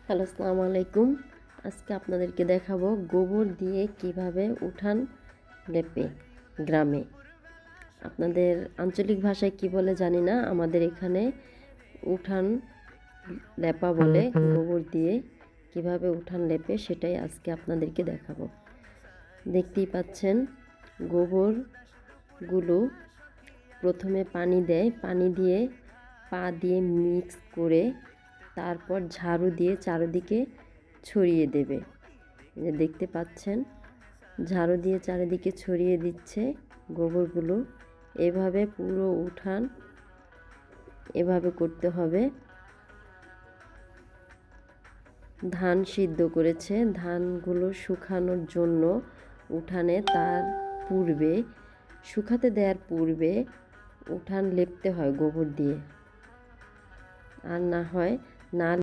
Hello, আসসালামু আলাইকুম। আজকে আপনাদেরকে দেখাবো গোবর দিয়ে কিভাবে উঠান লেপে গ্রামে। আপনাদের আঞ্চলিক ভাষায় কি বলে জানি না, আমাদের এখানে উঠান লেপা বলে। গোবর দিয়ে কিভাবে উঠান লেপে সেটাই আজকে আপনাদেরকে দেখাবো। দেখতেই পাচ্ছেন গোবরগুলো প্রথমে পানি দেয়, পানি দিয়ে পা দিয়ে মিক্স করে তারপর ঝাড়ু দিয়ে চারিদিকে ছড়িয়ে দেবে। যে দেখতে পাচ্ছেন ঝাড়ু দিয়ে চারিদিকে ছড়িয়ে দিচ্ছে গোবরগুলো। এভাবে পুরো উঠান এভাবে করতে হবে। ধান সিদ্ধ করেছে, ধানগুলো শুকানোর জন্য উঠানে তার পূর্বে শুকাতে দেওয়ার পূর্বে উঠান লেপতে হয় গোবর দিয়ে, আর না হয় না